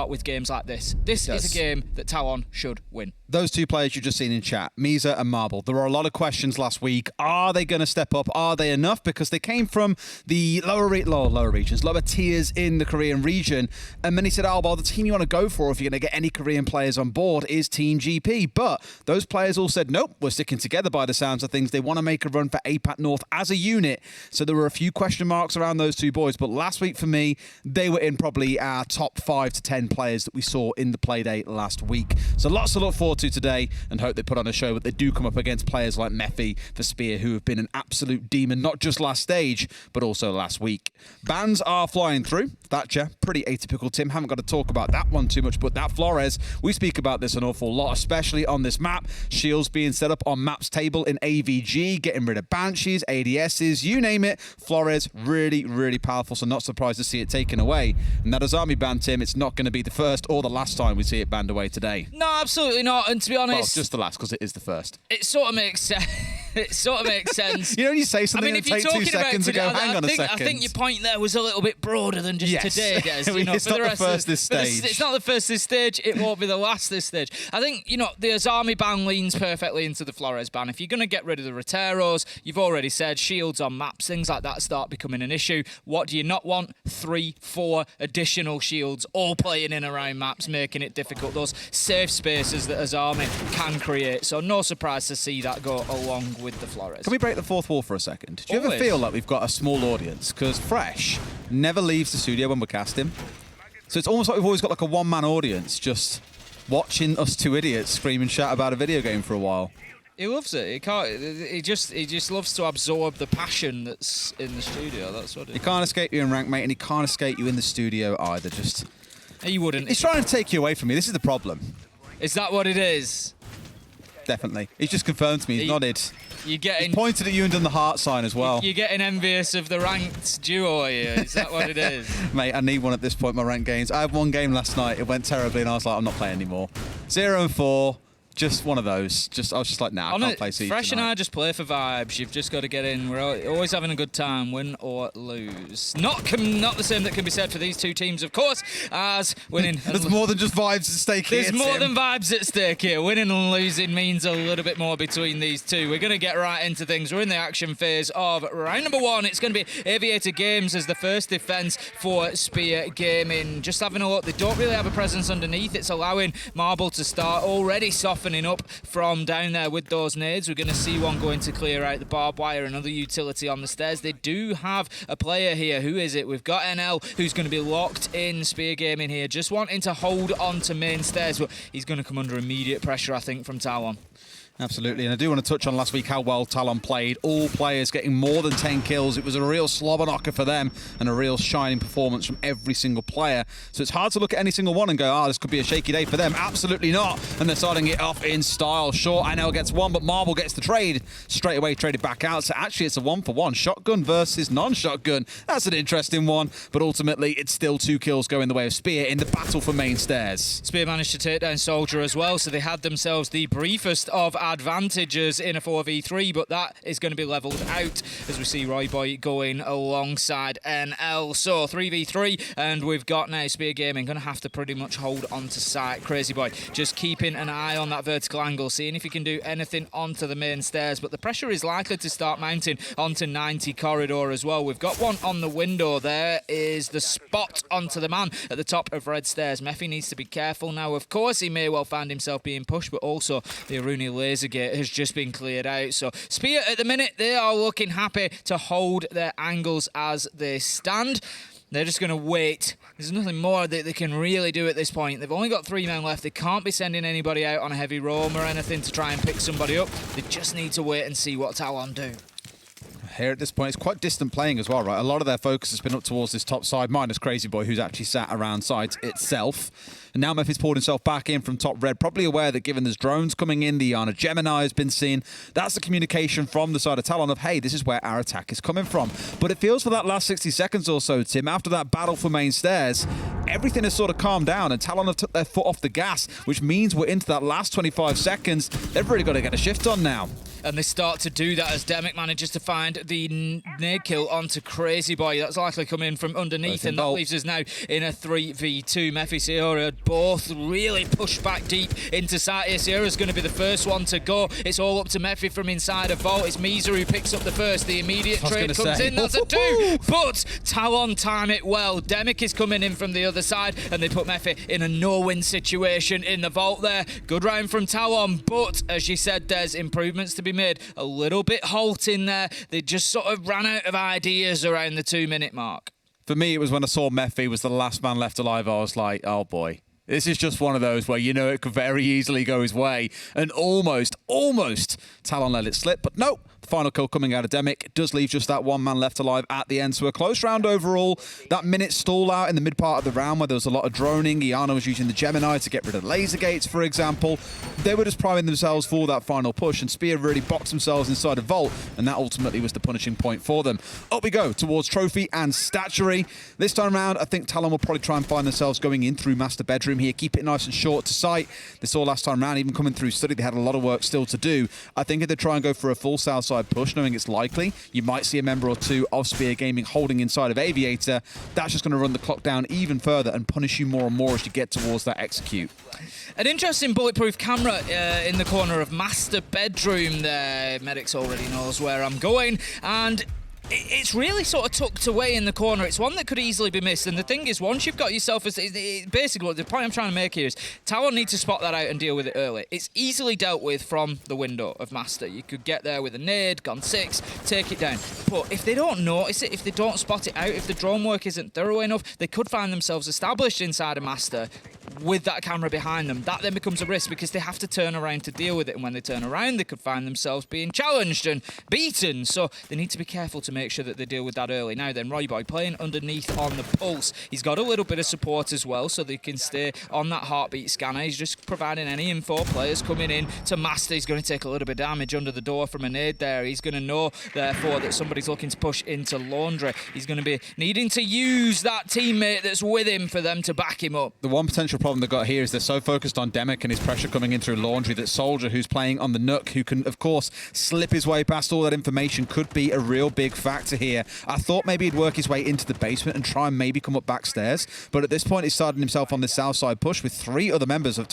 start with games like this. This is a game that Talon should win. Those two players you've just seen in chat, Misa and Marble, there were a lot of questions last week. Are they going to step up? Are they enough? Because they came from the lower regions, lower tiers in the Korean region. And many said, oh, well, the team you want to go for if you're going to get any Korean players on board is Team GP. But those players all said, nope, we're sticking together by the sounds of things. They want to make a run for APAC North as a unit. So there were a few question marks around those two boys. But last week for me, they were in probably our top 5 to 10 players that we saw in the Playdate last week. So lots to look forward to today and hope they put on a show, but they do come up against players like Mephi for Spear, who have been an absolute demon, not just last stage, but also last week. Bans are flying through. Thatcher, pretty atypical, Tim. Haven't got to talk about that one too much, but that Flores, we speak about this an awful lot, especially on this map. Shields being set up on maps table in AVG, getting rid of Banshees, ADSs, you name it. Flores, really, really powerful, so not surprised to see it taken away. And that Azami ban, Tim, it's not going to be the first or the last time we see it banned away today. No, absolutely not. And to be honest... Well, just the last, because it is the first. It sort of makes sense. It sort of makes sense. You know, when you say something and take 2 seconds to go, hang on a second. I think your point there was a little bit broader than just today, Des. You know, it's not the first this stage. It's not the first this stage. It won't be the last this stage. I think, you know, the Azami ban leans perfectly into the Flores ban. If you're going to get rid of the Roteros, you've already said shields on maps, things like that start becoming an issue. What do you not want? 3, 4 additional shields all playing in around maps, making it difficult. Those safe spaces that Azami can create. So no surprise to see that go along with the Flores. Can we break the fourth wall for a second? Do you ever feel like we've got a small audience? Because Fresh never leaves the studio when we're casting. So it's almost like we've always got like a one-man audience just watching us two idiots scream and shout about a video game for a while. He loves it. He can't. He just loves to absorb the passion that's in the studio. That's what it is. He can't escape you in rank, mate, and he can't escape you in the studio either. Just he wouldn't. He's trying to take you away from me. This is the problem. Is that what it is? Definitely. He's just confirmed to me. He's nodded. You're getting... He's pointed at you and done the heart sign as well. You're getting envious of the ranked duo here. Is that what it is? Mate, I need one at this point, my ranked games. I had one game last night. It went terribly, and I was like, I'm not playing anymore. 0-4. Just one of those. I was just like, nah, I can't play Siege Fresh tonight. and I just play for vibes. You've just got to get in. We're always having a good time, win or lose. Not the same that can be said for these two teams, of course, as winning. There's more than just vibes at stake here. There's more than vibes at stake here. Winning and losing means a little bit more between these two. We're going to get right into things. We're in the action phase of round number 1. It's going to be Aviator Games as the first defense for Spear Gaming. Just having a look, they don't really have a presence underneath. It's allowing Marble to start already softening up from down there with those nades. We're going to see one going to clear out the barbed wire, another utility on the stairs. They do have a player here. Who is it? We've got NL, who's going to be locked in Spear Gaming here, just wanting to hold on to main stairs, but he's going to come under immediate pressure, I think, from Talon. Absolutely, and I do want to touch on last week how well Talon played. All players getting more than 10 kills. It was a real slobber knocker for them and a real shining performance from every single player. So it's hard to look at any single one and go, oh, this could be a shaky day for them. Absolutely not. And they're starting it off in style. Sure, NL gets one, but Marble gets the trade. Straight away traded back out. So actually it's a 1-for-1. Shotgun versus non-shotgun. That's an interesting one. But ultimately, it's still 2 kills going the way of Spear in the battle for main stairs. Spear managed to take down Soldier as well, so they had themselves the briefest of advantages in a 4v3, but that is going to be levelled out as we see Roy Boy going alongside NL. So 3v3, and we've got now Spear Gaming going to have to pretty much hold on to site. Crazy Boy just keeping an eye on that vertical angle, seeing if he can do anything onto the main stairs, but the pressure is likely to start mounting onto 90 corridor as well. We've got one on the window. There is the spot onto the man at the top of red stairs. Mephi needs to be careful now. Of course, he may well find himself being pushed, but also the Aruni laser gate has just been cleared out. So Spear at the minute, they are looking happy to hold their angles as they stand. They're just going to wait. There's nothing more that they can really do at this point. They've only got 3 men left. They can't be sending anybody out on a heavy roam or anything to try and pick somebody up. They just need to wait and see what Talon do. Here at this point, it's quite distant playing as well, right? A lot of their focus has been up towards this top side, minus Crazy Boy, who's actually sat around side itself. And now Mephi's poured himself back in from top red, probably aware that given there's drones coming in, the Iana Gemini has been seen. That's the communication from the side of Talon of, hey, this is where our attack is coming from. But it feels for that last 60 seconds or so, Tim, after that battle for main stairs, everything has sort of calmed down and Talon have took their foot off the gas, which means we're into that last 25 seconds. They've really got to get a shift on now. And they start to do that as Demic manages to find the nade kill onto Crazy Boy. That's likely coming in from underneath, and that leaves us now in a 3v2. Mephi, Sierra both really push back deep into site here. Sierra's going to be the first one to go. It's all up to Mephi from inside a vault. It's Misa who picks up the first. The immediate trade comes in. That's a 2, but Talon time it well. Demic is coming in from the other side, and they put Mephi in a no-win situation in the vault there. Good round from Talon, but as you said, there's improvements to be made. A little bit halting there. They just sort of ran out of ideas around the 2-minute mark. For me, it was when I saw Mephi was the last man left alive, I was like, oh boy. This is just one of those where you know it could very easily go his way. And almost Talon let it slip. But no, the final kill coming out of Demic. It does leave just that one man left alive at the end. So a close round overall. That minute stall out in the mid part of the round where there was a lot of droning. Iana was using the Gemini to get rid of the laser gates, for example. They were just priming themselves for that final push. And Spear really boxed themselves inside a vault. And that ultimately was the punishing point for them. Up we go towards Trophy and Statuary. This time around, I think Talon will probably try and find themselves going in through Master Bedroom here. Keep it nice and short to sight. They saw last time around, even coming through Study, they had a lot of work still to do. I think if they try and go for a full south side push, knowing it's likely, you might see a member or two of Spear Gaming holding inside of Aviator. That's just going to run the clock down even further and punish you more and more as you get towards that execute. An interesting bulletproof camera in the corner of Master Bedroom there. Medics already knows where I'm going, and it's really sort of tucked away in the corner. It's one that could easily be missed. And the thing is, once you've got yourself, basically the point I'm trying to make here is Talon needs to spot that out and deal with it early. It's easily dealt with from the window of Master. You could get there with a nade, gone 6, take it down. But if they don't notice it, if they don't spot it out, if the drone work isn't thorough enough, they could find themselves established inside a Master with that camera behind them. That then becomes a risk because they have to turn around to deal with it. And when they turn around, they could find themselves being challenged and beaten. So they need to be careful to make sure that they deal with that early. Now then, Royboy playing underneath on the pulse. He's got a little bit of support as well, so they can stay on that heartbeat scanner. He's just providing any info. Players coming in to Master. He's going to take a little bit of damage under the door from a nade there. He's going to know, therefore, that somebody's looking to push into Laundry. He's going to be needing to use that teammate that's with him for them to back him up. The one potential problem they've got here is they're so focused on Demic and his pressure coming in through Laundry that Soldier, who's playing on the Nook, who can, of course, slip his way past all that information, could be a real big factor here. I thought maybe he'd work his way into the basement and try and maybe come up backstairs, but at this point he's starting himself on this south side push with two other members of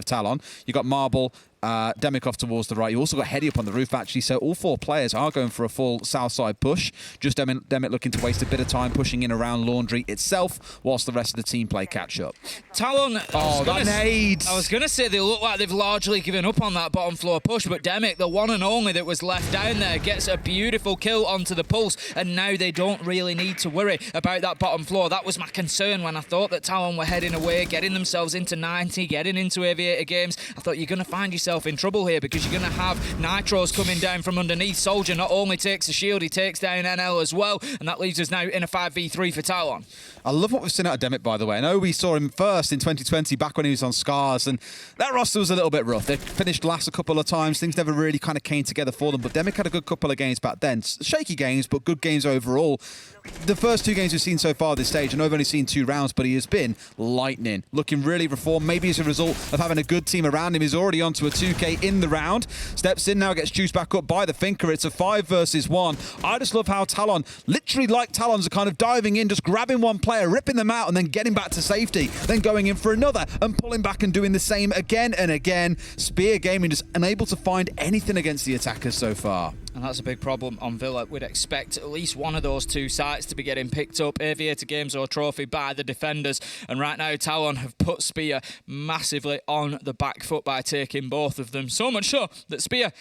Talon. You got Marble, Demic off towards the right. You also got Heady up on the roof, actually, so all 4 players are going for a full south side push. Just Demic looking to waste a bit of time pushing in around Laundry itself, whilst the rest of the team play catch up. Talon, that nade! I was going to say they look like they've largely given up on that bottom floor push, but Demic, the one and only that was left down there, gets a beautiful kill onto the pulse, and now they don't really need to worry about that bottom floor. That was my concern when I thought that Talon were heading away, getting themselves into 90, getting into Aviator games. I thought you're going to find yourself in trouble here because you're going to have Nitros coming down from underneath. Soldier not only takes the shield, he takes down NL as well, and that leaves us now in a 5v3 for Talon. I love what we've seen out of Demic, by the way. I know we saw him first in 2020 back when he was on Scars, and that roster was a little bit rough. They finished last a couple of times. Things never really kind of came together for them, but Demic had a good couple of games back then. Shaky games, but good games overall. The first 2 games we've seen so far this stage, I know I've only seen 2 rounds, but he has been lightning. Looking really reformed, maybe as a result of having a good team around him. He's already onto a 2K in the round. Steps in now, gets juiced back up by the Finker. It's a 5 versus 1. I just love how Talon, literally like Talons, are kind of diving in, just grabbing one player, ripping them out, and then getting back to safety. Then going in for another and pulling back and doing the same again and again. Spear Gaming just unable to find anything against the attackers so far. And that's a big problem on Villa. We'd expect at least one of those 2 sites to be getting picked up, Aviator Games or Trophy, by the defenders. And right now, Talon have put Spear massively on the back foot by taking both of them. So much so that Spear,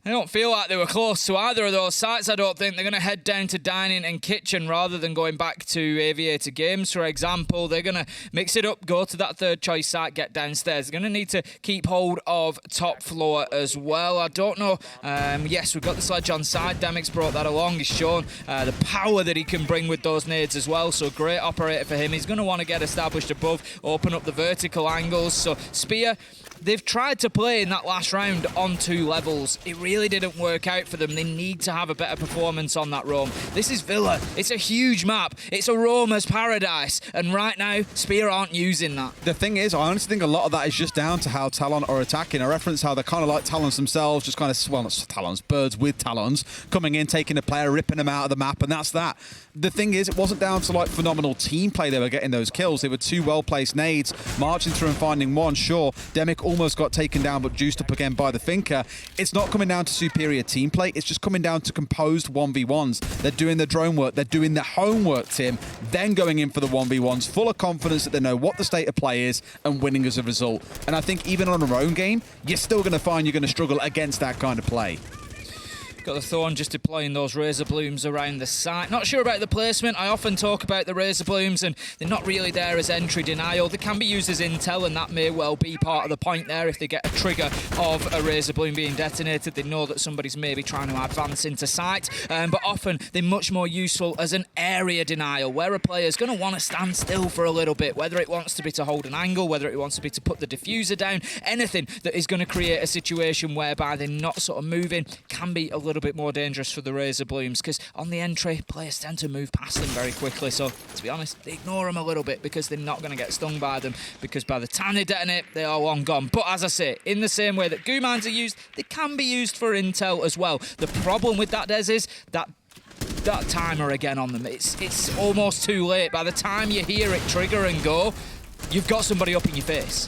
they don't feel like they were close to either of those sites, I don't think. They're going to head down to Dining and Kitchen rather than going back to Aviator Games, for example. They're going to mix it up, go to that 3rd choice site, get downstairs. They're going to need to keep hold of top floor as well. I don't know. Yes, we've got the sledge on side. Demic's brought that along. He's shown the power that he can bring with those nades as well. So great operator for him. He's going to want to get established above, open up the vertical angles. So Spear, they've tried to play in that last round on 2 levels. It really didn't work out for them. They need to have a better performance on that roam. This is Villa. It's a huge map. It's a roamer's paradise. And right now, Spear aren't using that. The thing is, I honestly think a lot of that is just down to how Talon are attacking. I reference how they're kind of like Talons themselves, just kind of, well, not Talons, birds with Talons, coming in, taking a player, ripping them out of the map, and that's that. The thing is, it wasn't down to like phenomenal team play they were getting those kills. They were 2 well-placed nades, marching through and finding one. Sure, Demic almost got taken down, but juiced up again by the Finker. It's not coming down to superior team play. It's just coming down to composed 1v1s. They're doing their drone work. They're doing their homework, Tim, then going in for the 1v1s, full of confidence that they know what the state of play is and winning as a result. And I think even on a own game, you're still going to find you're going to struggle against that kind of play. Got the Thorn just deploying those Razor Blooms around the site. Not sure about the placement. I often talk about the Razor Blooms and they're not really there as entry denial. They can be used as intel, and that may well be part of the point there. If they get a trigger of a Razor Bloom being detonated, they know that somebody's maybe trying to advance into sight. But often they're much more useful as an area denial, where a player's going to want to stand still for a little bit, whether it wants to be to hold an angle, whether it wants to be to put the diffuser down. Anything that is going to create a situation whereby they're not sort of moving can be a little bit more dangerous for the Razor Blooms, because on the entry, players tend to move past them very quickly. So, to be honest, they ignore them a little bit because they're not going to get stung by them, because by the time they detonate, they are long gone. But as I say, in the same way that goo mines are used, they can be used for intel as well. The problem with that, Des, is that timer again on them. It's almost too late. By the time you hear it trigger and go, you've got somebody up in your face.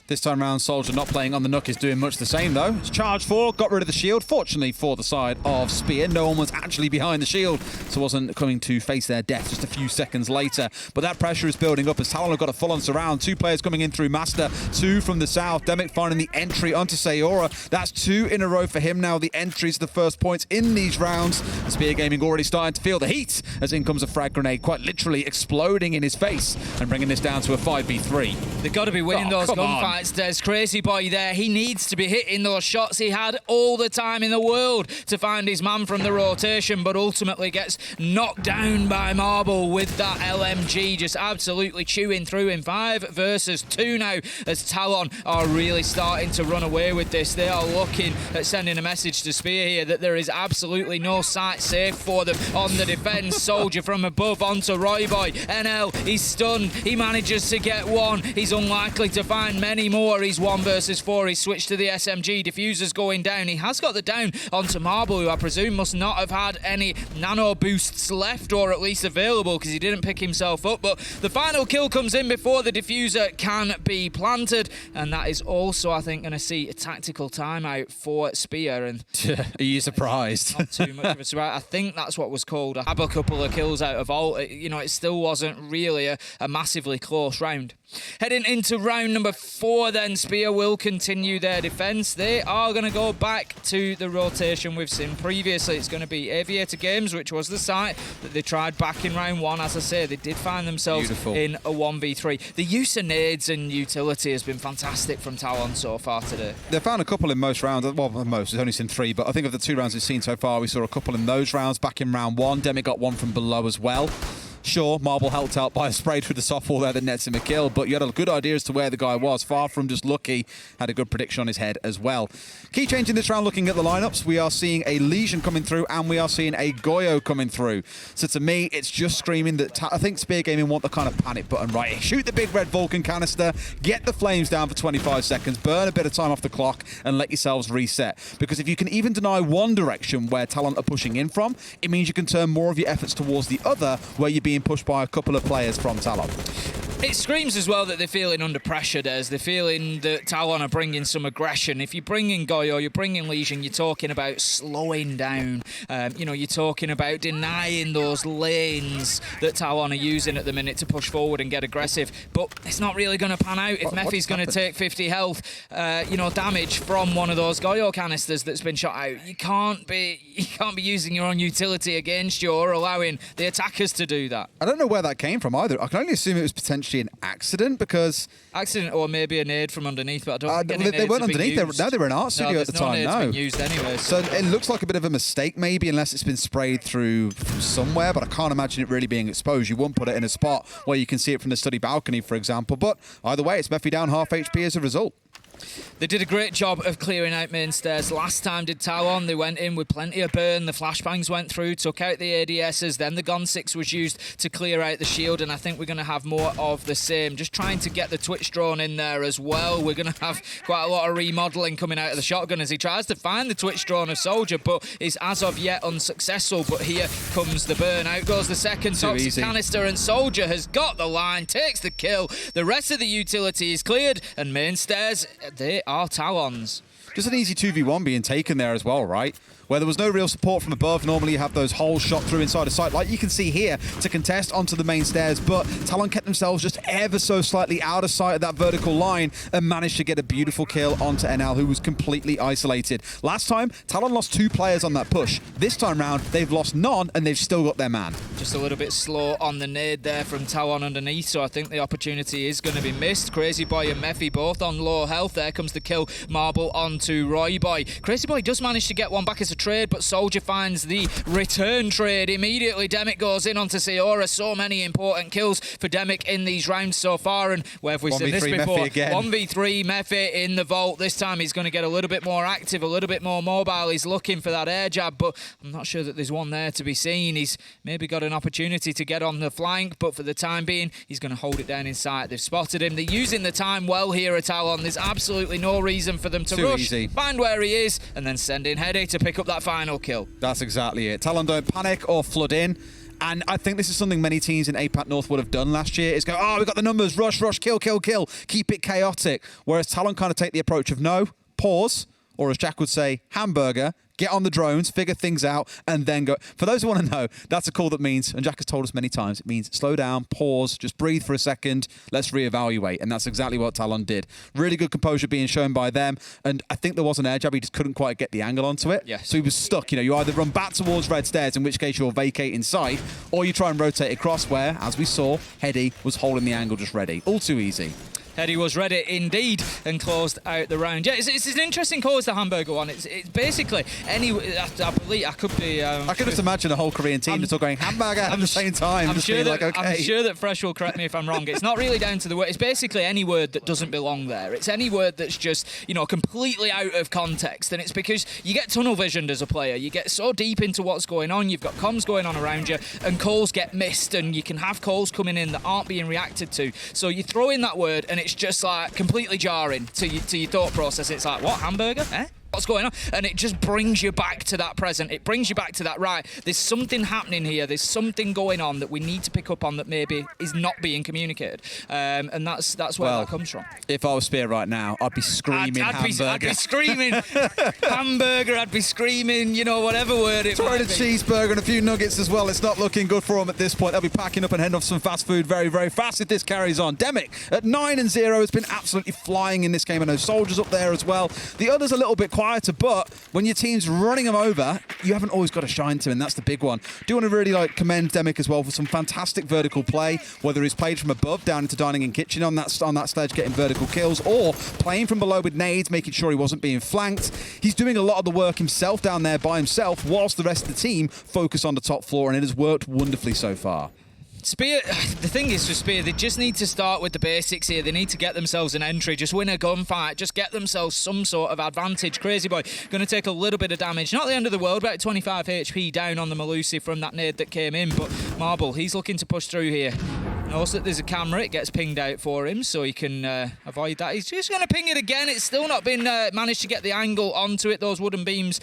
This time round, Soldier not playing on the Nook is doing much the same, though. It's charged 4, got rid of the shield. Fortunately for the side of Spear, no one was actually behind the shield, so wasn't coming to face their death just a few seconds later. But that pressure is building up as Talon have got a full-on surround. 2 players coming in through Master, 2 from the south. Demic finding the entry onto Sayora. That's 2 in a row for him now. The entries, the first points in these rounds. Spear Gaming already starting to feel the heat as in comes a frag grenade, quite literally exploding in his face and bringing this down to a 5v3. They've got to be winning those gunfights. There's Crazy Boy there. He needs to be hitting those shots. He had all the time in the world to find his man from the rotation, but ultimately gets knocked down by Marble with that LMG, just absolutely chewing through him. 5 versus 2 now, as Talon are really starting to run away with this. They are looking at sending a message to Spear here that there is absolutely no sight safe for them on the defense. Soldier from above onto Royboy. NL, he's stunned. He manages to get one. He's unlikely to find many more. He's 1 versus 4. He's switched to the SMG. Diffuser's going down. He has got the down onto Marble, who I presume must not have had any nano boosts left, or at least available, because he didn't pick himself up. But the final kill comes in before the diffuser can be planted, and that is also, I think, going to see a tactical timeout for Spear. And are you surprised? Not too much of a surprise. I think that's what was called a couple of kills out of all. It still wasn't really a massively close round. Heading into round number 4 then, Spear will continue their defence. They are going to go back to the rotation we've seen previously. It's going to be Aviator Games, which was the site that they tried back in round 1. As I say, they did find themselves in a 1v3. The use of nades and utility has been fantastic from Talon so far today. They found a couple in most rounds. Well, most. We've only seen 3, but I think of the 2 rounds we've seen so far, we saw a couple in those rounds. Back in round 1, Demi got one from below as well. Sure, Marble helped out by a spray through the softball there that nets him a kill, but you had a good idea as to where the guy was. Far from just lucky, had a good prediction on his head as well. Key change in this round, looking at the lineups, we are seeing a Legion coming through and we are seeing a Goyo coming through. So to me, it's just screaming that I think Spear Gaming want the kind of panic button, right? Shoot the big red Vulcan canister, get the flames down for 25 seconds, burn a bit of time off the clock and let yourselves reset. Because if you can even deny one direction where Talon are pushing in from, it means you can turn more of your efforts towards the other where you're being pushed by a couple of players from Talon. It screams as well that they're feeling under pressure, Des. They're feeling that Talon are bringing some aggression. If you bring in Goyo, you're bringing Legion, you're talking about slowing down. You're talking about denying those lanes that Talon are using at the minute to push forward and get aggressive. But it's not really going to pan out if Mephi's going to take 50 health, damage from one of those Goyo canisters that's been shot out. You can't be using your own utility against you or allowing the attackers to do that. I don't know where that came from either. I can only assume it was potentially an accident, because accident or maybe a nade from underneath, but I don't think they weren't underneath. They were in art studio at the time. No, been used anyway. So it looks like a bit of a mistake, maybe, unless it's been sprayed through from somewhere. But I can't imagine it really being exposed. You wouldn't put it in a spot where you can see it from the study balcony, for example. But either way, it's Mephi down half HP as a result. They did a great job of clearing out main stairs. Last time did Talon. They went in with plenty of burn. The flashbangs went through, took out the ADSs. Then the Gon 6 was used to clear out the shield. And I think we're going to have more of the same. Just trying to get the Twitch drone in there as well. We're going to have quite a lot of remodeling coming out of the shotgun as he tries to find the Twitch drone of Soldier, but is as of yet unsuccessful. But here comes the burn. Out goes the second toxic canister, and Soldier has got the line, takes the kill. The rest of the utility is cleared, and main stairs, they are Talons. Just an easy 2v1 being taken there as well, right? Where there was no real support from above. Normally you have those holes shot through inside a site, like you can see here, to contest onto the main stairs, but Talon kept themselves just ever so slightly out of sight of that vertical line and managed to get a beautiful kill onto NL, who was completely isolated. Last time, Talon lost 2 players on that push. This time round, they've lost none, and they've still got their man. Just a little bit slow on the nade there from Talon underneath, so I think the opportunity is going to be missed. Crazy Boy and Mephi both on low health. There comes the kill marble onto Roy Boy. Crazy Boy does manage to get one back as a trade, but Soldier finds the return trade immediately. Demic goes in onto Seora. So many important kills for Demic in these rounds so far, and where have we seen this before? 1v3 Mephi in the vault. This time he's going to get a little bit more active, a little bit more mobile. He's looking for that air jab, but I'm not sure that there's one there to be seen. He's maybe got an opportunity to get on the flank, but for the time being, he's going to hold it down in sight. They've spotted him. They're using the time well here at Talon. There's absolutely no reason for them to rush. Find where he is, and then send in Hedy to pick up that final kill. That's exactly it. Talon don't panic or flood in. And I think this is something many teams in APAC North would have done last year, is go, oh, we've got the numbers, rush, rush, kill, kill, kill, keep it chaotic. Whereas Talon kind of take the approach of no, pause, or as Jack would say, hamburger, get on the drones, figure things out, and then go. For those who want to know, that's a call that means, and Jack has told us many times, it means slow down, pause, just breathe for a second, let's reevaluate. And that's exactly what Talon did. Really good composure being shown by them, and I think there was an air jab, he just couldn't quite get the angle onto it. Yes. So he was stuck. You know, you either run back towards red stairs, in which case you'll vacate inside, or you try and rotate across where, as we saw, Hedy was holding the angle just ready. All too easy. Hedy was ready indeed and closed out the round. Yeah, it's an interesting call as the hamburger one. It's basically any. I believe I could be. I could just imagine a whole Korean team just all going hamburger at the same time. I'm sure that, okay. I'm sure that Fresh will correct me if I'm wrong. It's not really down to the word. It's basically any word that doesn't belong there. It's any word that's just, you know, completely out of context. And it's because you get tunnel visioned as a player. You get so deep into what's going on. You've got comms going on around you, and calls get missed, and you can have calls coming in that aren't being reacted to. So you throw in that word, and it's just like completely jarring to your thought process. It's like, what, hamburger? Eh? What's going on? And it just brings you back to that present. It brings you back to that, right, there's something happening here. There's something going on that we need to pick up on that maybe is not being communicated. And that's where that comes from. If I was Spear right now, I'd be screaming hamburger. I'd be screaming hamburger. I'd be screaming, you know, whatever word it Throwing might a be. cheeseburger and a few nuggets as well. It's not looking good for them at this point. They'll be packing up and heading off some fast food very, very fast if this carries on. Demic at 9-0 has been absolutely flying in this game. I know Soldier's up there as well. The others a little bit quieter, but when your team's running them over, you haven't always got to shine to, and that's the big one. Do want to really commend Demic as well for some fantastic vertical play, whether he's played from above down into dining and kitchen on that stage getting vertical kills, or playing from below with nades, making sure he wasn't being flanked. He's doing a lot of the work himself down there by himself, whilst the rest of the team focus on the top floor, and it has worked wonderfully so far. Spear, the thing is for Spear, they just need to start with the basics here. They need to get themselves an entry, just win a gunfight, just get themselves some sort of advantage. Crazy Boy going to take a little bit of damage. Not the end of the world, about 25 HP down on the Malusi from that nade that came in, but Marble, he's looking to push through here. Knows that there's a camera, it gets pinged out for him, so he can avoid that. He's just going to ping it again. It's still not been managed to get the angle onto it. Those wooden beams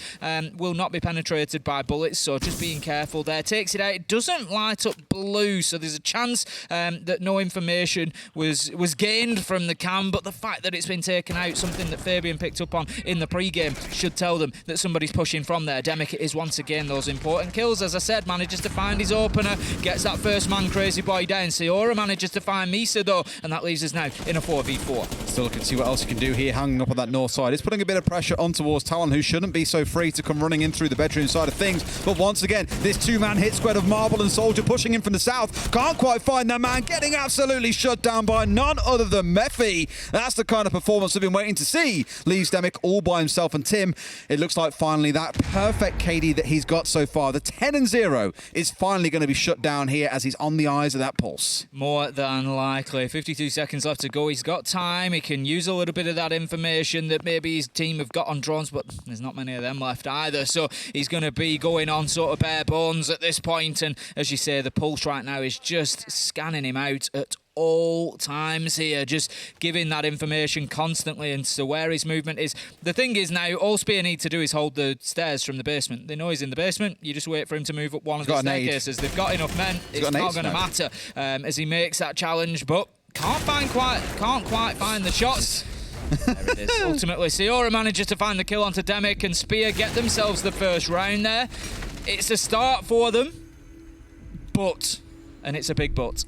will not be penetrated by bullets, so just being careful there. Takes it out. It doesn't light up blue, so there's a chance that no information was gained from the cam, but the fact that it's been taken out, something that Fabian picked up on in the pre-game, should tell them that somebody's pushing from there. Demic is once again those important kills. As I said, manages to find his opener, gets that first man Crazy Boy down. Seora manages to find Misa though, and that leaves us now in a 4v4. Still looking to see what else he can do here, hanging up on that north side. It's putting a bit of pressure on towards Talon, who shouldn't be so free to come running in through the bedroom side of things. But once again, this two-man hit squad of Marble and Soldier pushing in from the south. Can't quite find that man, getting absolutely shut down by none other than Mephi. That's the kind of performance we've been waiting to see. Leaves Demic all by himself, and Tim, it looks like finally that perfect KD that he's got so far, the 10-0, is finally going to be shut down here as he's on the eyes of that pulse. More than likely. 52 seconds left to go. He's got time. He can use a little bit of that information that maybe his team have got on drones, but there's not many of them left either. So he's going to be going on sort of bare bones at this point. And as you say, the pulse right now is just scanning him out at all times here, just giving that information constantly and so where his movement is. The thing is now, all Spear need to do is hold the stairs from the basement. They know he's in the basement. You just wait for him to move up one of the staircases. They've got enough men. It's not going to matter as he makes that challenge, but can't quite find the shots. There it is. Ultimately, Seora manages to find the kill onto Demic, and Spear get themselves the first round there. It's a start for them, but, and it's a big but,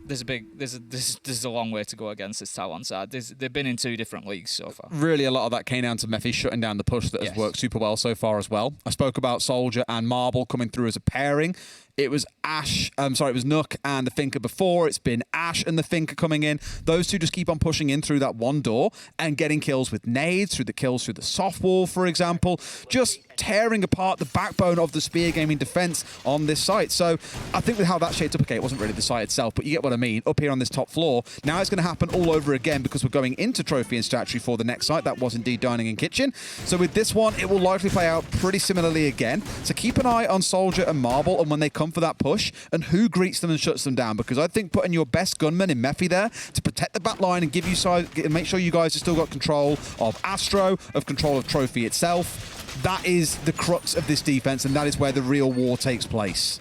there's a long way to go against this Talon side. They've been in 2 different leagues so far. Really, a lot of that came down to Mephi shutting down the push that has worked super well so far as well. I spoke about Soldier and Marble coming through as a pairing. It was it was Nook and the Finker before. It's been Ash and the Finker coming in. Those two just keep on pushing in through that one door and getting kills with nades, through the kills through the soft wall, for example. Just tearing apart the backbone of the Spear Gaming defense on this site. So I think with how that shaped up, okay, it wasn't really the site itself, but you get what I mean. Up here on this top floor, now it's going to happen all over again because we're going into Trophy and Statuary for the next site. That was indeed Dining and Kitchen. So with this one, it will likely play out pretty similarly again. So keep an eye on Soldier and Marble and when they come for that push and who greets them and shuts them down, because I think putting your best gunman in Mephi there to protect the back line and give you and make sure you guys have still got control of Astro, of control of Trophy itself, that is the crux of this defense, and that is where the real war takes place.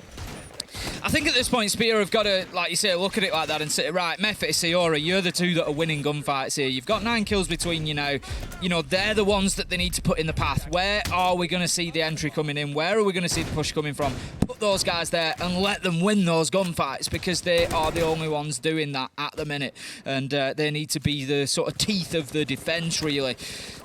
I think at this point, Spear have got to, like you say, look at it like that and say, right, Mephi, Seora, you're the two that are winning gunfights here. You've got 9 kills between you now. You know, they're the ones that they need to put in the path. Where are we going to see the entry coming in? Where are we going to see the push coming from? Put those guys there and let them win those gunfights, because they are the only ones doing that at the minute. And they need to be the sort of teeth of the defence, really.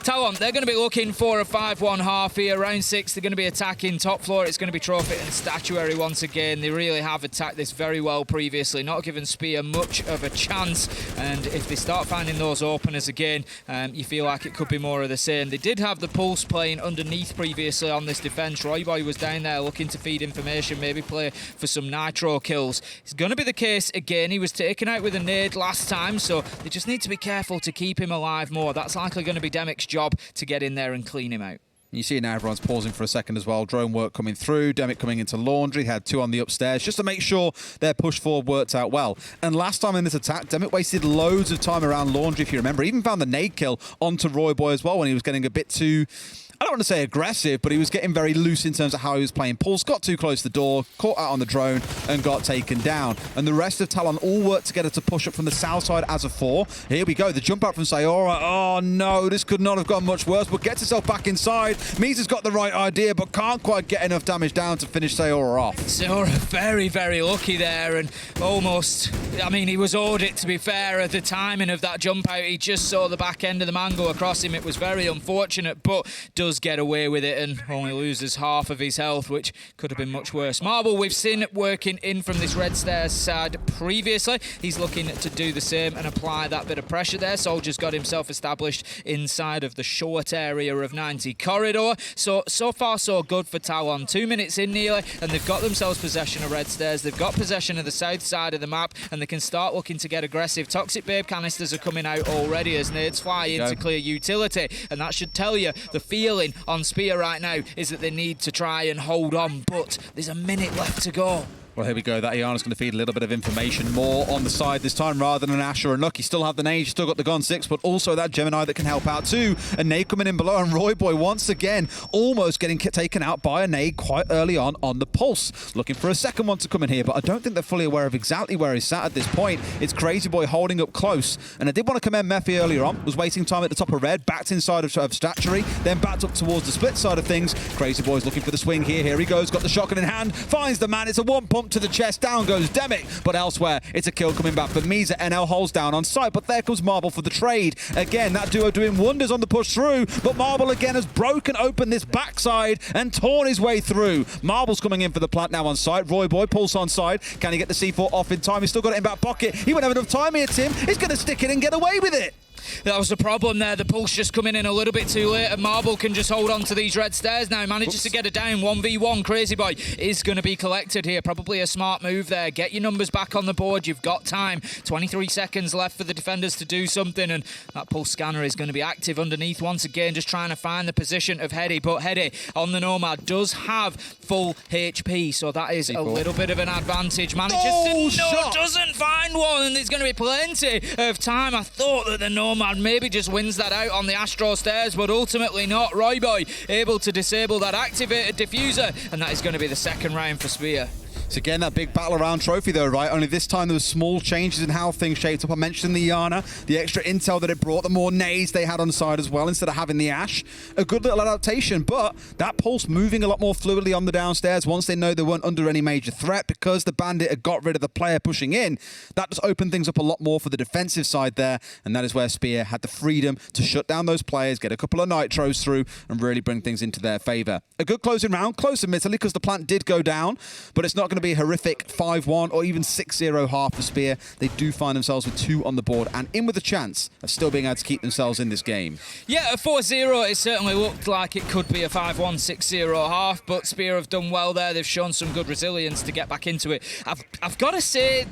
Talon, they're going to be looking for a 5-1 half here. Round 6, they're going to be attacking top floor. It's going to be Trophy and Statuary once again. They really have attacked this very well previously, not given Spear much of a chance. And if they start finding those openers again, you feel like it could be more of the same. They did have the Pulse playing underneath previously on this defence. Royboy was down there looking to feed information, maybe play for some nitro kills. It's going to be the case again. He was taken out with a nade last time, so they just need to be careful to keep him alive more. That's likely going to be Demic's job to get in there and clean him out. You see now everyone's pausing for a second as well. Drone work coming through. Demic coming into Laundry. Had 2 on the upstairs just to make sure their push forward worked out well. And last time in this attack, Demic wasted loads of time around Laundry, if you remember. Even found the nade kill onto Royboy as well when he was getting a bit too, I don't want to say aggressive, but he was getting very loose in terms of how he was playing. Pulse got too close to the door, caught out on the drone, and got taken down. And the rest of Talon all worked together to push up from the south side as a 4. Here we go, the jump out from Seora. Oh no, this could not have gone much worse, but gets himself back inside. Misa's got the right idea, but can't quite get enough damage down to finish Seora off. Seora very, very lucky there, and almost, I mean, he was owed it, to be fair, at the timing of that jump out. He just saw the back end of the man go across him. It was very unfortunate, but does get away with it and only loses half of his health, which could have been much worse. Marble, we've seen working in from this red stairs side previously. He's looking to do the same and apply that bit of pressure there. Soldier's got himself established inside of the short area of 90 corridor. So far so good for Talon. 2 minutes in nearly, and they've got themselves possession of red stairs. They've got possession of the south side of the map, and they can start looking to get aggressive. Toxic Babe canisters are coming out already as nades fly into clear utility, and that should tell you the feeling on Spear right now is that they need to try and hold on, but there's a minute left to go. Well, here we go. That Iana's going to feed a little bit of information more on the side this time rather than an Ash or a Nook. You still have the nade, you still got the Gun 6, but also that Gemini that can help out too. A nade coming in below, and Royboy once again almost getting taken out by a nade quite early on the Pulse. Looking for a second one to come in here, but I don't think they're fully aware of exactly where he's sat at this point. It's Crazy Boy holding up close, and I did want to commend Mephi earlier on. Was wasting time at the top of red, backed inside of Statuary, then backed up towards the split side of things. Crazy Boy's looking for the swing here. Here he goes, got the shotgun in hand, finds the man. It's a 1 pump to the chest, down goes Demic, but elsewhere it's a kill coming back for Misa. NL holds down on site, but there comes Marble for the trade. Again, that duo doing wonders on the push through, but Marble again has broken open this backside and torn his way through. Marble's coming in for the plant now on site. Royboy, Pulse on side. Can he get the C4 off in time? He's still got it in back pocket. He won't have enough time here, Tim. He's going to stick it and get away with it. That was the problem there. The pulse just coming in a little bit too late, and Marble can just hold on to these red stairs now. Manages to get it down. 1v1. Crazy Boy is going to be collected here. Probably a smart move there. Get your numbers back on the board. You've got time. 23 seconds left for the defenders to do something, and that pulse scanner is going to be active underneath once again, just trying to find the position of Hedy. But Hedy on the Nomad does have full HP, so that is a little bit of an advantage. Manages doesn't find one, and there's going to be plenty of time. I thought that the Nomad maybe just wins that out on the Astro stairs, but ultimately not. Royboy able to disable that activated diffuser, and that is going to be the second round for Spear. So again, that big battle around trophy though, right? Only this time there was small changes in how things shaped up. I mentioned the Yana, the extra intel that it brought, the more nades they had on side as well instead of having the Ash. A good little adaptation, but that pulse moving a lot more fluidly on the downstairs once they know they weren't under any major threat because the Bandit had got rid of the player pushing in. That just opened things up a lot more for the defensive side there, and that is where Spear had the freedom to shut down those players, get a couple of nitros through, and really bring things into their favor. A good closing round, close admittedly, because the plant did go down, but it's not going to be a horrific 5-1 or even 6-0 half for Spear. They do find themselves with 2 on the board and in with a chance of still being able to keep themselves in this game. Yeah, a 4-0, it certainly looked like it could be a 5-1, 6-0 half, but Spear have done well there. They've shown some good resilience to get back into it. I've got to say,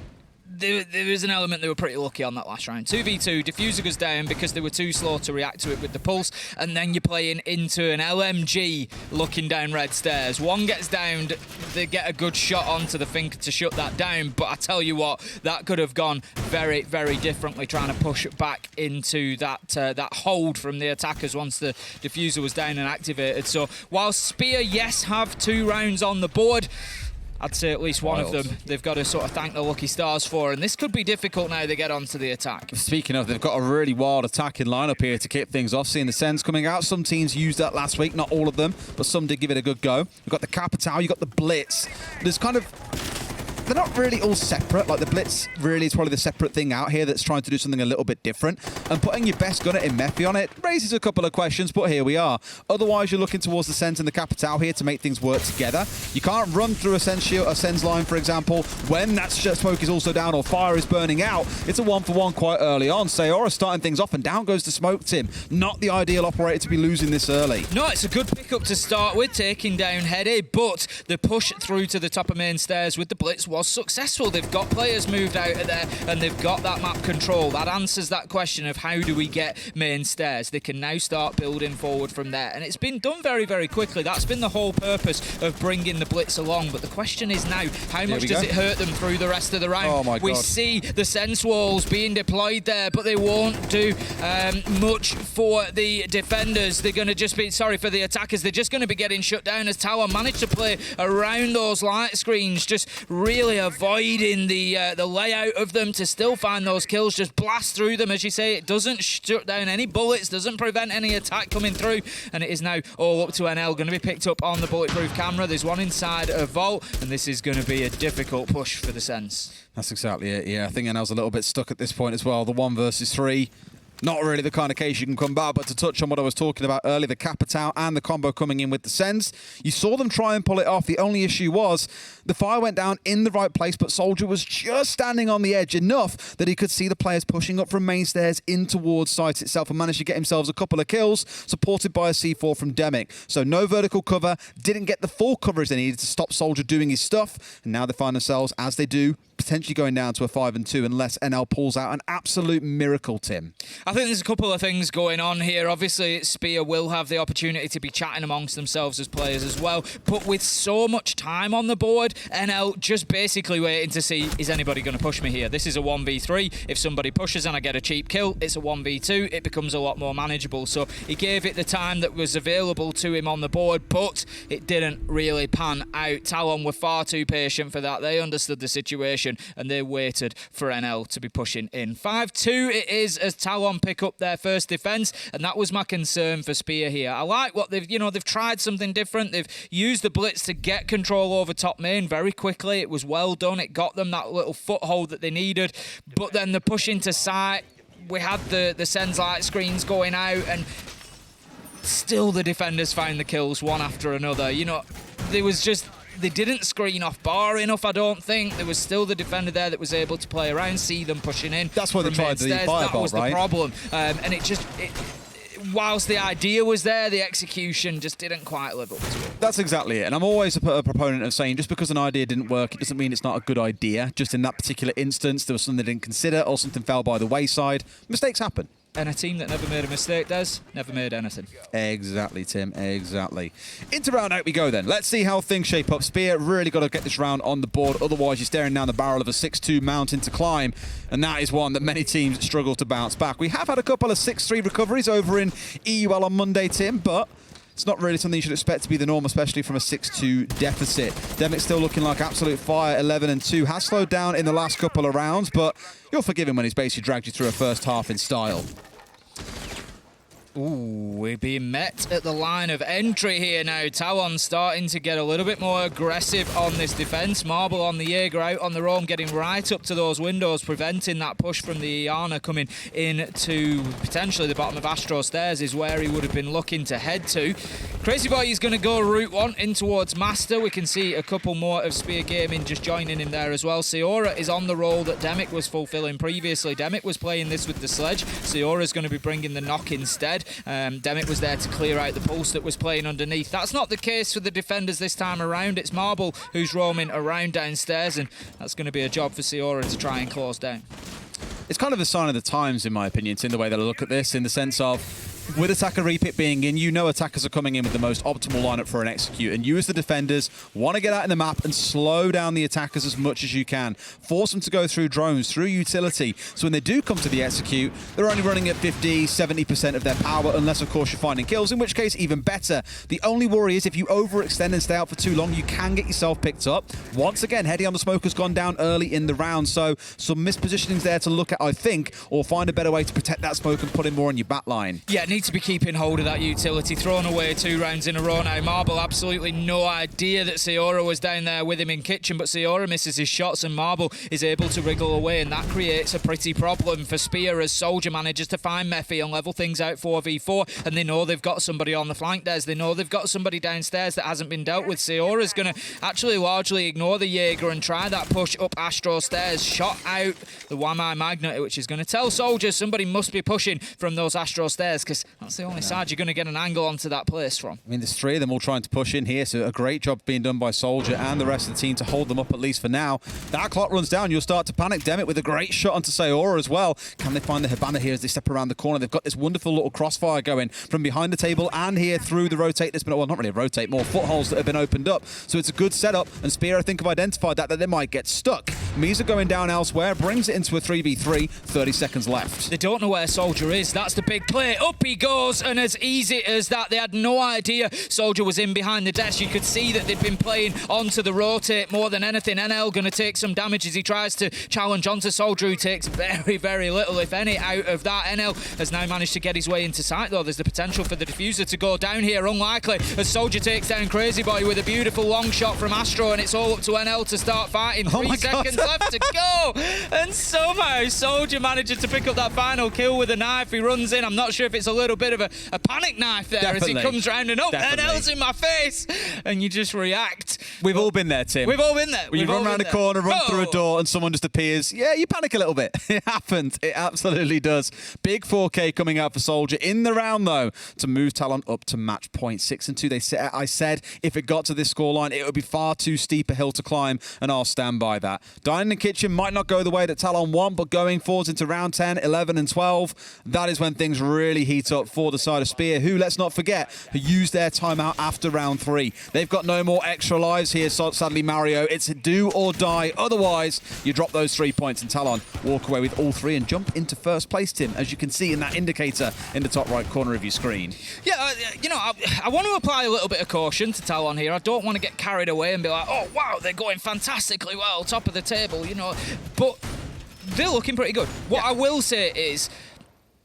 there is an element they were pretty lucky on that last round. 2v2, Diffuser goes down because they were too slow to react to it with the pulse, and then you're playing into an LMG looking down red stairs. One gets downed, they get a good shot onto the Finker to shut that down, but I tell you what, that could have gone very, very differently, trying to push it back into that hold from the attackers once the Diffuser was down and activated. So while Spear, yes, have 2 rounds on the board, I'd say at least one of them they've got to sort of thank the lucky stars for, and this could be difficult now they get onto the attack. Speaking of, they've got a really wild attacking lineup here to kick things off. Seeing the Sens coming out, some teams used that last week, not all of them, but some did give it a good go. You've got the Capital, you've got the Blitz. There's kind of... They're not really all separate. Like the Blitz really is probably the separate thing out here that's trying to do something a little bit different. And putting your best gunner in Mephi on it raises a couple of questions, but here we are. Otherwise, you're looking towards the Sens and the Capital here to make things work together. You can't run through a Sens line, for example, when that smoke is also down or fire is burning out. It's a 1-for-1 quite early on. Sayora starting things off, and down goes the smoke, Tim. Not the ideal operator to be losing this early. No, it's a good pickup to start with, taking down Hedy, but the push through to the top of main stairs with the Blitz was successful. They've got players moved out of there, and they've got that map control. That answers that question of how do we get main stairs. They can now start building forward from there, and it's been done very, very quickly. That's been the whole purpose of bringing the Blitz along, but the question is now, how much does it hurt them through the rest of the round? Oh my God. We see the Sense walls being deployed there, but they won't do much for the defenders. They're going to just be, sorry, for the attackers, they're just going to be getting shut down as Talon managed to play around those light screens, just really avoiding the layout of them to still find those kills, just blast through them. As you say, it doesn't shut down any bullets, doesn't prevent any attack coming through, and it is now all up to NL. Going to be picked up on the bulletproof camera. There's one inside a vault, and this is going to be a difficult push for the Sens. That's exactly it, yeah. I think NL's a little bit stuck at this point as well. The 1 versus 3. Not really the kind of case you can come back, but to touch on what I was talking about earlier, the Capital and the combo coming in with the Sens, you saw them try and pull it off. The only issue was the fire went down in the right place, but Soldier was just standing on the edge enough that he could see the players pushing up from main stairs in towards site itself and managed to get himself a couple of kills, supported by a C4 from Demic. So no vertical cover, didn't get the full coverage they needed to stop Soldier doing his stuff, and now they find themselves, as they do, potentially going down to a 5-2 unless NL pulls out an absolute miracle, Tim. I think there's a couple of things going on here. Obviously, Spear will have the opportunity to be chatting amongst themselves as players as well, but with so much time on the board, NL just basically waiting to see, is anybody going to push me here? This is a 1v3. If somebody pushes and I get a cheap kill, it's a 1v2. It becomes a lot more manageable. So he gave it the time that was available to him on the board, but it didn't really pan out. Talon were far too patient for that. They understood the situation, and they waited for NL to be pushing in. 5-2 it is as Talon pick up their first defense, and that was my concern for Spear here. I like what they've tried something different. They've used the Blitz to get control over top main very quickly. It was well done. It got them that little foothold that they needed, but then the push into site, we had the Sens light screens going out, and still the defenders found the kills one after another. There was just they didn't screen off bar enough, I don't think. There was still the defender there that was able to play around, see them pushing in. That's why they tried the fireball, That was right? the problem. And whilst the idea was there, the execution just didn't quite live up to it. That's exactly it. And I'm always a proponent of saying just because an idea didn't work, it doesn't mean it's not a good idea. Just in that particular instance, there was something they didn't consider or something fell by the wayside. Mistakes happen. And a team that never made a mistake, never made anything. Exactly, Tim, exactly. Into round 8 we go then. Let's see how things shape up. Spear really got to get this round on the board, otherwise you're staring down the barrel of a 6-2 mountain to climb, and that is one that many teams struggle to bounce back. We have had a couple of 6-3 recoveries over in EUL on Monday, Tim, but it's not really something you should expect to be the norm, especially from a 6-2 deficit. Demic's still looking like absolute fire, 11-2. Has slowed down in the last couple of rounds, but you'll forgive him when he's basically dragged you through a first half in style. Ooh, we're being met at the line of entry here now. Talon starting to get a little bit more aggressive on this defence. Marble on the Jaeger out on their own, getting right up to those windows, preventing that push from the Iana coming into potentially the bottom of Astro Stairs is where he would have been looking to head to. Crazy Boy is going to go route 1 in towards Master. We can see a couple more of Spear Gaming just joining him there as well. Seora is on the role that Demic was fulfilling previously. Demic was playing this with the sledge. Seora's going to be bringing the knock instead. Demic was there to clear out the pulse that was playing underneath. That's not the case for the defenders this time around. It's Marble who's roaming around downstairs, and that's going to be a job for Seora to try and close down. It's kind of a sign of the times, in my opinion, in the way that I look at this, in the sense of, with attacker repick being in, you know attackers are coming in with the most optimal lineup for an execute, and you as the defenders want to get out in the map and slow down the attackers as much as you can. Force them to go through drones, through utility, so when they do come to the execute, they're only running at 50, 70% of their power, unless of course you're finding kills, in which case even better. The only worry is if you overextend and stay out for too long, you can get yourself picked up. Once again, Heady on the smoke has gone down early in the round, so some mispositionings there to look at, I think, or find a better way to protect that smoke and put in more on your back line. Yeah, need to be keeping hold of that utility. Thrown away 2 rounds in a row now. Marble absolutely no idea that Seora was down there with him in kitchen, but Seora misses his shots and Marble is able to wriggle away, and that creates a pretty problem for Spear as Soldier manages to find Mephi and level things out 4v4, and they know they've got somebody on the flank there. They know they've got somebody downstairs that hasn't been dealt with. Seora's going to actually largely ignore the Jaeger and try that push up Astro Stairs. Shot out the Wamai Magnet, which is going to tell Soldier somebody must be pushing from those Astro Stairs, because that's the only side you're going to get an angle onto that place from. I mean, there's 3 of them all trying to push in here, so a great job being done by Soldier and the rest of the team to hold them up at least for now. That clock runs down, you'll start to panic. Demic with a great shot onto Seora as well. Can they find the Hibana here as they step around the corner? They've got this wonderful little crossfire going from behind the table and here through the rotate. There's been, well, not really a rotate, more footholds that have been opened up. So it's a good setup, and Spear, I think, have identified that they might get stuck. Misa going down elsewhere, brings it into a 3v3, 30 seconds left. They don't know where Soldier is. That's the big play. Up he goes, and as easy as that, they had no idea Soldier was in behind the desk. You could see that they'd been playing onto the rotate more than anything. NL going to take some damage as he tries to challenge onto Soldier, who takes very, very little, if any, out of that. NL has now managed to get his way into sight, though. There's the potential for the diffuser to go down here. Unlikely, as Soldier takes down Crazy Boy with a beautiful long shot from Astro, and it's all up to NL to start fighting. 3 seconds left to go, and somehow Soldier manages to pick up that final kill with a knife. He runs in. I'm not sure if it's a little bit of a panic knife there. Definitely. As he comes round and NL's in my face, and you just react. We've all been there, Tim. We've all been there. When you run around a corner, run through a door, and someone just appears, yeah, you panic a little bit. It happens. It absolutely does. Big 4K coming out for Soldier in the round, though, to move Talon up to match point. 6-2. I said if it got to this scoreline, it would be far too steep a hill to climb, and I'll stand by that. Dining in the kitchen might not go the way that Talon want, but going forwards into round 10, 11, and 12, that is when things really heat up for the side of Spear, who, let's not forget, who used their timeout after round 3. They've got no more extra lives here, so sadly, Mario. It's do or die. Otherwise, you drop those 3 points, and Talon walk away with all 3 and jump into first place, Tim, as you can see in that indicator in the top right corner of your screen. Yeah, you know, I want to apply a little bit of caution to Talon here. I don't want to get carried away and be like, oh, wow, they're going fantastically well, top of the table, you know. But they're looking pretty good. What I will say is,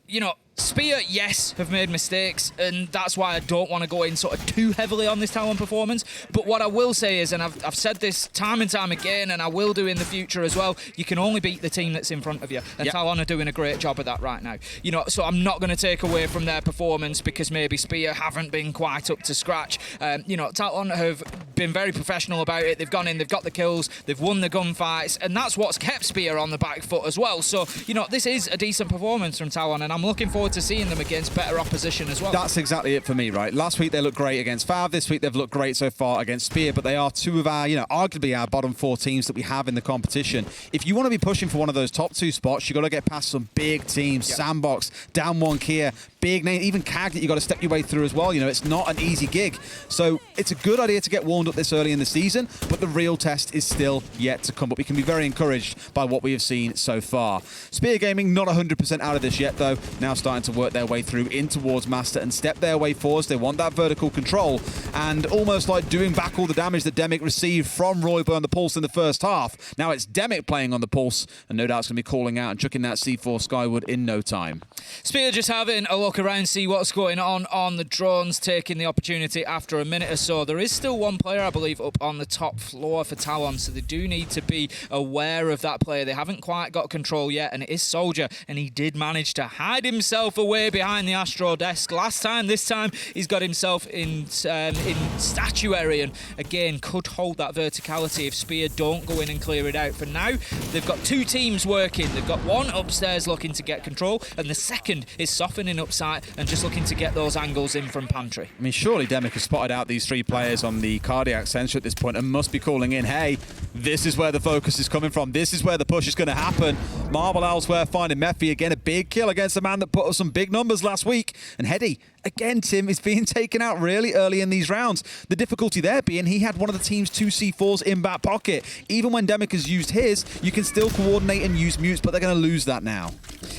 you know, Spear, yes, have made mistakes, and that's why I don't want to go in sort of too heavily on this Talon performance. But what I will say is, and I've said this time and time again, and I will do in the future as well, you can only beat the team that's in front of you. And Talon are doing a great job of that right now. You know, so I'm not going to take away from their performance because maybe Spear haven't been quite up to scratch. You know, Talon have been very professional about it. They've gone in, they've got the kills, they've won the gunfights, and that's what's kept Spear on the back foot as well. So, you know, this is a decent performance from Talon, and I'm looking forward to seeing them against better opposition as well. That's exactly it for me, right? Last week they looked great against Fav. This week they've looked great so far against Spear, but they are two of our, you know, arguably our bottom 4 teams that we have in the competition. If you want to be pushing for one of those top 2 spots, you got to get past some big teams. Sandbox, Down 1 Kia, big name, even CAG that you got to step your way through as well. You know, it's not an easy gig. So it's a good idea to get warmed up this early in the season, but the real test is still yet to come. But we can be very encouraged by what we have seen so far. Spear Gaming not 100% out of this yet, though. Now starting to work their way through in towards Master and step their way forwards. They want that vertical control and almost like doing back all the damage that Demic received from Royboy on the Pulse in the first half. Now it's Demic playing on the Pulse, and no doubt it's going to be calling out and chucking that C4 skyward in no time. Spear just having a look around, see what's going on the drones, taking the opportunity after a minute or so. There is still one player, I believe, up on the top floor for Talon, so they do need to be aware of that player. They haven't quite got control yet, and it is Soldier, and he did manage to hide himself away behind the Astro desk last time. This time he's got himself in statuary, and again could hold that verticality if Spear don't go in and clear it out. For now, they've got 2 teams working. They've got one upstairs looking to get control, and the second is softening upside and just looking to get those angles in from Pantry. I mean, surely Demic has spotted out these 3 players on the cardiac sensor at this point and must be calling in, hey, this is where the focus is coming from. This is where the push is going to happen. Marble elsewhere finding Mephi. Again, a big kill against a man that put up some big numbers last week. And Heady, again, Tim, is being taken out really early in these rounds. The difficulty there being he had one of the team's 2 C4s in back pocket. Even when Demic has used his, you can still coordinate and use mutes, but they're going to lose that now.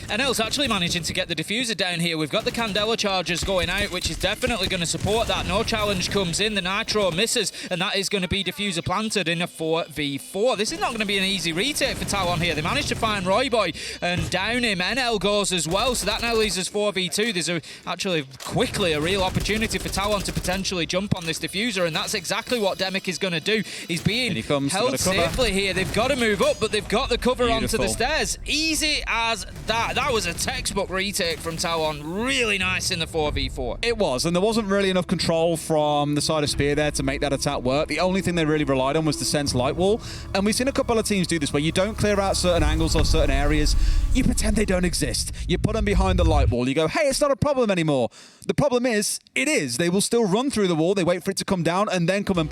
And El's actually managing to get the diffuser down here. We've got the Candela charges going out, which is definitely going to support that. No challenge comes in, the Nitro misses, and that is going to be diffuser planted in a 4v4. This is not going to be an easy retake for Talon here. They managed to find Royboy and down him. NL goes as well, so that now leaves us 4v2. There's actually quickly a real opportunity for Talon to potentially jump on this diffuser, and that's exactly what Demic is going to do. He's being held safely here. They've got to move up, but they've got the cover onto the stairs. Easy as that. That was a textbook retake from Talon. Really nice in the 4v4. It was, and there wasn't really enough control from the side of Spear there to make that attack work. The only thing they really relied on was the sense light wall, and we've seen a couple of teams do this where you don't clear out certain angles or certain areas. You pretend they don't exist. You put them behind the light wall. You go, hey, it's not a problem anymore. The problem is, it is. They will still run through the wall. They wait for it to come down and then come and